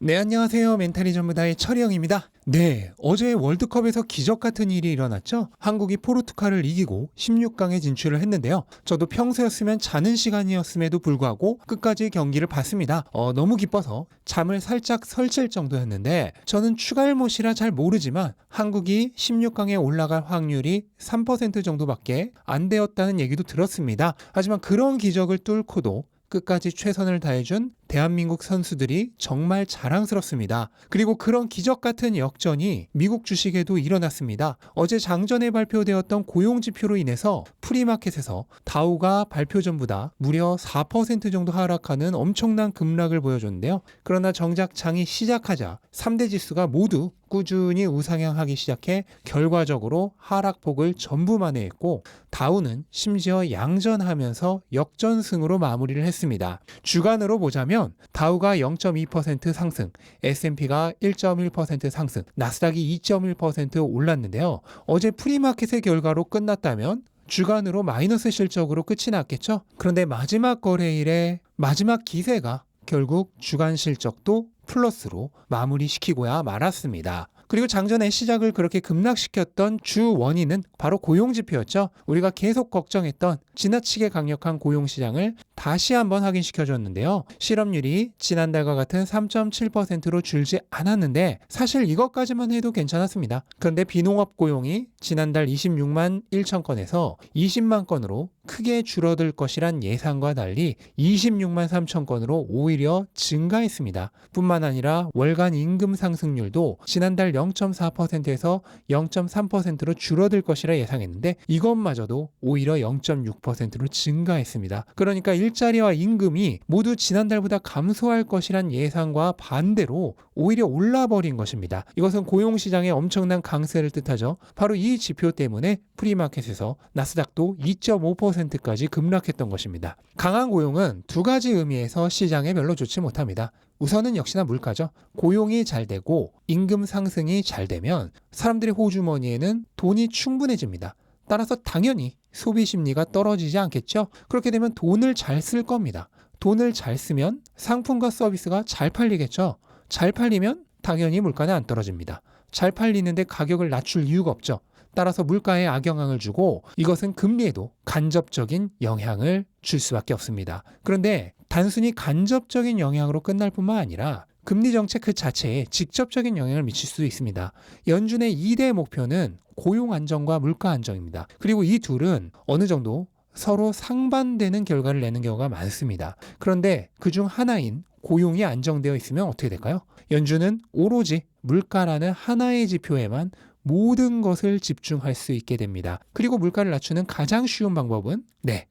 네, 안녕하세요. 멘탈이 전부다의 철이형입니다. 네, 어제 월드컵에서 기적 같은 일이 일어났죠. 한국이 포르투갈을 이기고 16강에 진출을 했는데요. 저도 평소였으면 자는 시간이었음에도 불구하고 끝까지 경기를 봤습니다. 너무 기뻐서 잠을 살짝 설칠 정도였는데 저는 추가할못이라 잘 모르지만 한국이 16강에 올라갈 확률이 3% 정도밖에 안 되었다는 얘기도 들었습니다. 하지만 그런 기적을 뚫고도 끝까지 최선을 다해준 대한민국 선수들이 정말 자랑스럽습니다. 그리고 그런 기적 같은 역전이 미국 주식에도 일어났습니다. 어제 장전에 발표되었던 고용지표로 인해서 프리마켓에서 다우가 발표 전보다 무려 4% 정도 하락하는 엄청난 급락을 보여줬는데요. 그러나 정작 장이 시작하자 3대 지수가 모두 꾸준히 우상향하기 시작해 결과적으로 하락폭을 전부 만회했고 다우는 심지어 양전하면서 역전승으로 마무리를 했습니다. 주간으로 보자면 다우가 0.2% 상승, S&P가 1.1% 상승, 나스닥이 2.1% 올랐는데요. 어제 프리마켓의 결과로 끝났다면 주간으로 마이너스 실적으로 끝이 났겠죠. 그런데 마지막 거래일에 마지막 기세가 결국 주간 실적도 플러스로 마무리시키고야 말았습니다. 그리고 장전의 시작을 그렇게 급락시켰던 주 원인은 바로 고용지표였죠. 우리가 계속 걱정했던 지나치게 강력한 고용시장을 다시 한번 확인시켜줬는데요. 실업률이 지난달과 같은 3.7%로 줄지 않았는데 사실 이것까지만 해도 괜찮았습니다. 그런데 비농업 고용이 지난달 26만 1천 건에서 20만 건으로 크게 줄어들 것이란 예상과 달리 26만 3천 건으로 오히려 증가했습니다. 뿐만 아니라 월간 임금 상승률도 지난달 0.4%에서 0.3%로 줄어들 것이라 예상했는데 이것마저도 오히려 0.6%로 증가했습니다. 그러니까 일자리와 임금이 모두 지난달보다 감소할 것이란 예상과 반대로 오히려 올라버린 것입니다. 이것은 고용시장의 엄청난 강세를 뜻하죠. 바로 이 지표 때문에 프리마켓에서 나스닥도 2.5%까지 급락했던 것입니다. 강한 고용은 두 가지 의미에서 시장에 별로 좋지 못합니다. 우선은 역시나 물가죠. 고용이 잘 되고 임금 상승이 잘 되면 사람들의 호주머니에는 돈이 충분해집니다. 따라서 당연히 소비 심리가 떨어지지 않겠죠? 그렇게 되면 돈을 잘 쓸 겁니다. 돈을 잘 쓰면 상품과 서비스가 잘 팔리겠죠? 잘 팔리면 당연히 물가는 안 떨어집니다. 잘 팔리는데 가격을 낮출 이유가 없죠. 따라서 물가에 악영향을 주고 이것은 금리에도 간접적인 영향을 줄 수밖에 없습니다. 그런데 단순히 간접적인 영향으로 끝날 뿐만 아니라 금리 정책 그 자체에 직접적인 영향을 미칠 수도 있습니다. 연준의 2대 목표는 고용 안정과 물가 안정입니다. 그리고 이 둘은 어느 정도 서로 상반되는 결과를 내는 경우가 많습니다. 그런데 그중 하나인 고용이 안정되어 있으면 어떻게 될까요? 연준은 오로지 물가라는 하나의 지표에만 모든 것을 집중할 수 있게 됩니다. 그리고 물가를 낮추는 가장 쉬운 방법은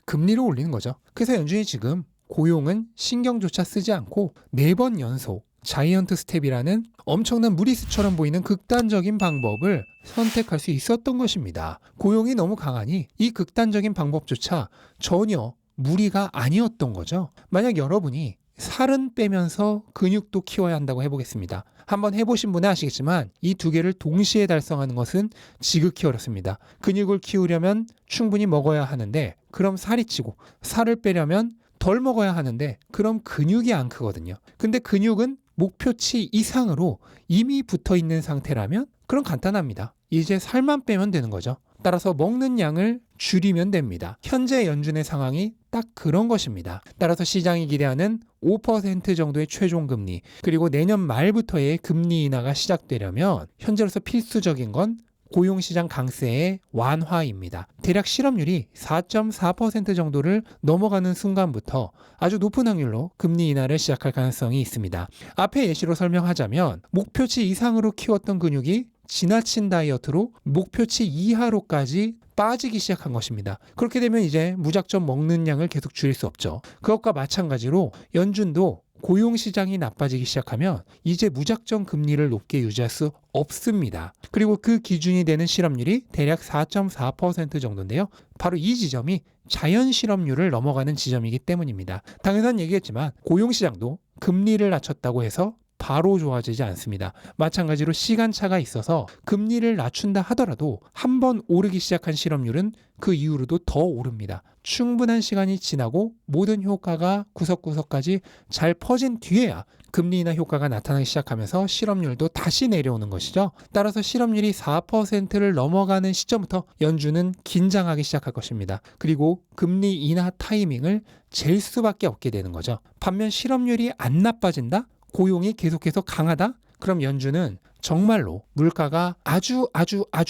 금리를 올리는 거죠. 그래서 연준이 지금 고용은 신경조차 쓰지 않고 4번 연속 자이언트 스텝이라는 엄청난 무리수처럼 보이는 극단적인 방법을 선택할 수 있었던 것입니다. 고용이 너무 강하니 이 극단적인 방법조차 전혀 무리가 아니었던 거죠. 만약 여러분이 살은 빼면서 근육도 키워야 한다고 해보겠습니다. 한번 해보신 분은 아시겠지만 이 두 개를 동시에 달성하는 것은 지극히 어렵습니다. 근육을 키우려면 충분히 먹어야 하는데 그럼 살이 찌고 살을 빼려면 덜 먹어야 하는데 그럼 근육이 안 크거든요. 근데 근육은 목표치 이상으로 이미 붙어 있는 상태라면 그럼 간단합니다. 이제 살만 빼면 되는 거죠. 따라서 먹는 양을 줄이면 됩니다. 현재 연준의 상황이 딱 그런 것입니다. 따라서 시장이 기대하는 5% 정도의 최종금리 그리고 내년 말부터의 금리 인하가 시작되려면 현재로서 필수적인 건 고용시장 강세의 완화입니다. 대략 실업률이 4.4% 정도를 넘어가는 순간부터 아주 높은 확률로 금리 인하를 시작할 가능성이 있습니다. 앞에 예시로 설명하자면 목표치 이상으로 키웠던 근육이 지나친 다이어트로 목표치 이하로까지 빠지기 시작한 것입니다. 그렇게 되면 이제 무작정 먹는 양을 계속 줄일 수 없죠. 그것과 마찬가지로 연준도 고용시장이 나빠지기 시작하면 이제 무작정 금리를 높게 유지할 수 없습니다. 그리고 그 기준이 되는 실업률이 대략 4.4% 정도인데요. 바로 이 지점이 자연 실업률을 넘어가는 지점이기 때문입니다. 당연한 얘기겠지만 고용시장도 금리를 낮췄다고 해서 바로 좋아지지 않습니다. 마찬가지로 시간차가 있어서 금리를 낮춘다 하더라도 한 번 오르기 시작한 실업률은 그 이후로도 더 오릅니다. 충분한 시간이 지나고 모든 효과가 구석구석까지 잘 퍼진 뒤에야 금리 인하 효과가 나타나기 시작하면서 실업률도 다시 내려오는 것이죠. 따라서 실업률이 4%를 넘어가는 시점부터 연준은 긴장하기 시작할 것입니다. 그리고 금리 인하 타이밍을 잴 수밖에 없게 되는 거죠. 반면 실업률이 안 나빠진다? 고용이 계속해서 강하다? 그럼 연준은 정말로 물가가 아주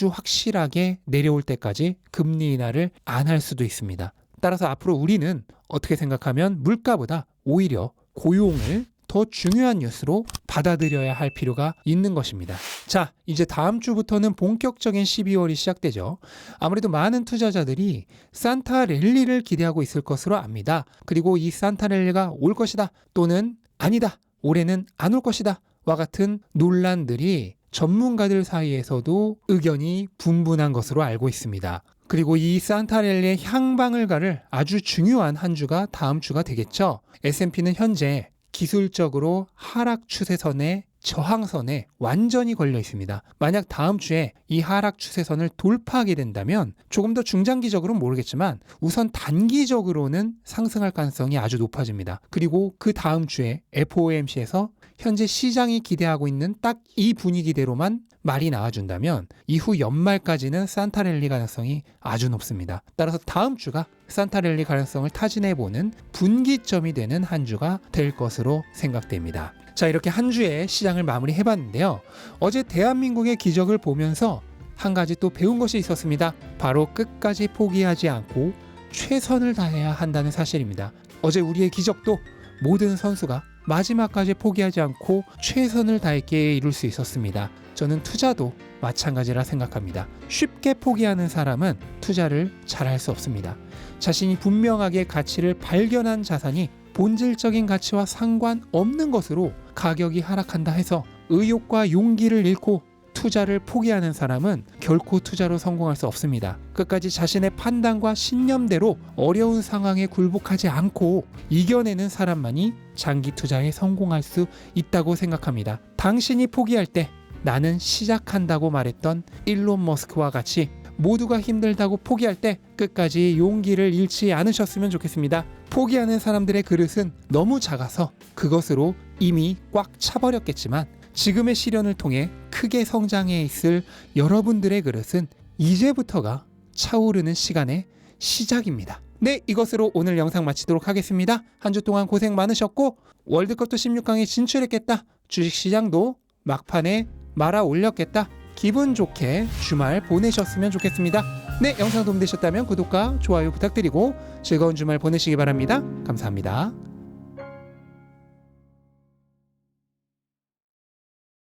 확실하게 내려올 때까지 금리 인하를 안 할 수도 있습니다. 따라서 앞으로 우리는 어떻게 생각하면 물가보다 오히려 고용을 더 중요한 뉴스로 받아들여야 할 필요가 있는 것입니다. 자, 이제 다음 주부터는 본격적인 12월이 시작되죠. 아무래도 많은 투자자들이 산타 랠리를 기대하고 있을 것으로 압니다. 그리고 이 산타 랠리가 올 것이다 또는 아니다, 올해는 안 올 것이다 와 같은 논란들이 전문가들 사이에서도 의견이 분분한 것으로 알고 있습니다. 그리고 이 산타랠리의 향방을 가를 아주 중요한 한 주가 다음 주가 되겠죠. S&P는 현재 기술적으로 하락 추세선의 저항선에 완전히 걸려 있습니다. 만약 다음 주에 이 하락 추세선을 돌파하게 된다면 조금 더 중장기적으로는 모르겠지만 우선 단기적으로는 상승할 가능성이 아주 높아집니다. 그리고 그 다음 주에 FOMC에서 현재 시장이 기대하고 있는 딱 이 분위기대로만 말이 나와준다면 이후 연말까지는 산타랠리 가능성이 아주 높습니다. 따라서 다음 주가 산타랠리 가능성을 타진해보는 분기점이 되는 한 주가 될 것으로 생각됩니다. 자, 이렇게 한 주의 시장을 마무리해봤는데요. 어제 대한민국의 기적을 보면서 한 가지 또 배운 것이 있었습니다. 바로 끝까지 포기하지 않고 최선을 다해야 한다는 사실입니다. 어제 우리의 기적도 모든 선수가 마지막까지 포기하지 않고 최선을 다했기에 이룰 수 있었습니다. 저는 투자도 마찬가지라 생각합니다. 쉽게 포기하는 사람은 투자를 잘할 수 없습니다. 자신이 분명하게 가치를 발견한 자산이 본질적인 가치와 상관없는 것으로 가격이 하락한다 해서 의욕과 용기를 잃고 투자를 포기하는 사람은 결코 투자로 성공할 수 없습니다. 끝까지 자신의 판단과 신념대로 어려운 상황에 굴복하지 않고 이겨내는 사람만이 장기 투자에 성공할 수 있다고 생각합니다. 당신이 포기할 때 나는 시작한다고 말했던 일론 머스크와 같이 모두가 힘들다고 포기할 때 끝까지 용기를 잃지 않으셨으면 좋겠습니다. 포기하는 사람들의 그릇은 너무 작아서 그것으로 이미 꽉 차버렸겠지만 지금의 시련을 통해 크게 성장해 있을 여러분들의 그릇은 이제부터가 차오르는 시간의 시작입니다. 네, 이것으로 오늘 영상 마치도록 하겠습니다. 한 주 동안 고생 많으셨고 월드컵도 16강에 진출했겠다. 주식시장도 막판에 말아 올렸겠다. 기분 좋게 주말 보내셨으면 좋겠습니다. 네, 영상 도움되셨다면 구독과 좋아요 부탁드리고 즐거운 주말 보내시기 바랍니다. 감사합니다.